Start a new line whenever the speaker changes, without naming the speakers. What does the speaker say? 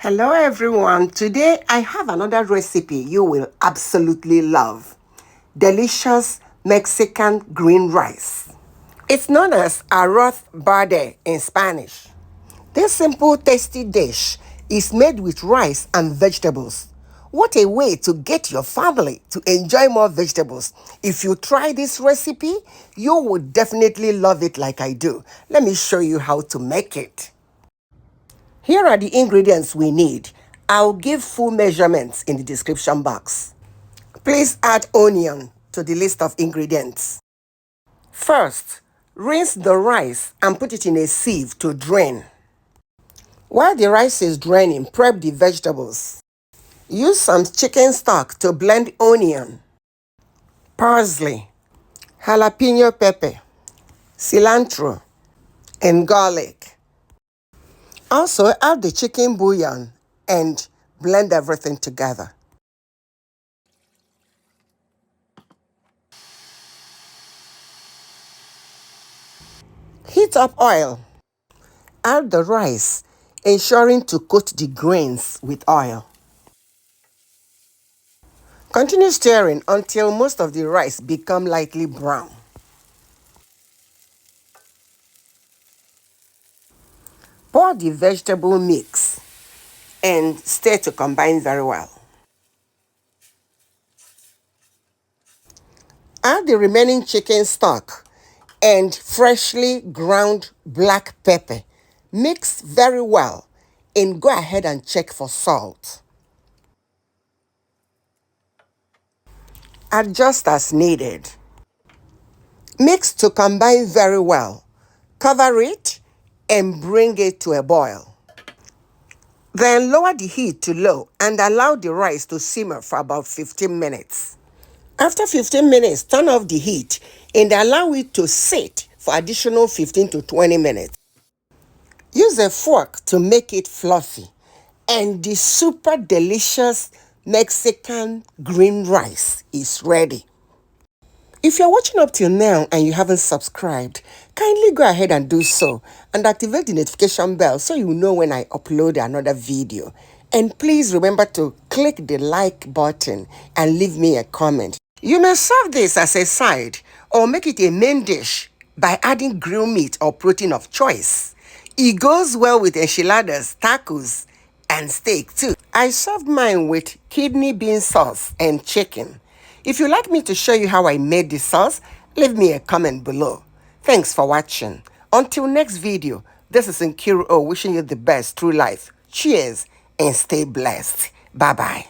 Hello everyone, today I have another recipe you will absolutely love. Delicious Mexican green rice. It's known as Arroz Verde in Spanish. This simple tasty dish is made with rice and vegetables. What a way to get your family to enjoy more vegetables. If you try this recipe, you will definitely love it like I do. Let me show you how to make it. Here are the ingredients we need. I'll give full measurements in the description box. Please add onion to the list of ingredients. First, rinse the rice and put it in a sieve to drain. While the rice is draining, prep the vegetables. Use some chicken stock to blend onion, parsley, jalapeño pepper, cilantro, and garlic. Also, add the chicken bouillon and blend everything together. Heat up oil. Add the rice, ensuring to coat the grains with oil. Continue stirring until most of the rice become lightly brown. Pour the vegetable mix and stir to combine very well. Add the remaining chicken stock and freshly ground black pepper. Mix very well and go ahead and check for salt. Adjust as needed. Mix to combine very well. Cover it and bring it to a boil. Then lower the heat to low and allow the rice to simmer for about 15 minutes. After 15 minutes, turn off the heat and allow it to sit for additional 15 to 20 minutes. Use a fork to make it fluffy, and the super delicious Mexican green rice is ready. If you're watching up till now and you haven't subscribed, kindly go ahead and do so and activate the notification bell so you know when I upload another video. And please remember to click the like button and leave me a comment. You may serve this as a side or make it a main dish by adding grilled meat or protein of choice. It goes well with enchiladas, tacos, and steak too. I served mine with kidney bean sauce and chicken. If you'd like me to show you how I made the sauce, leave me a comment below. Thanks for watching. Until next video, this is Nkiru wishing you the best through life. Cheers and stay blessed. Bye-bye.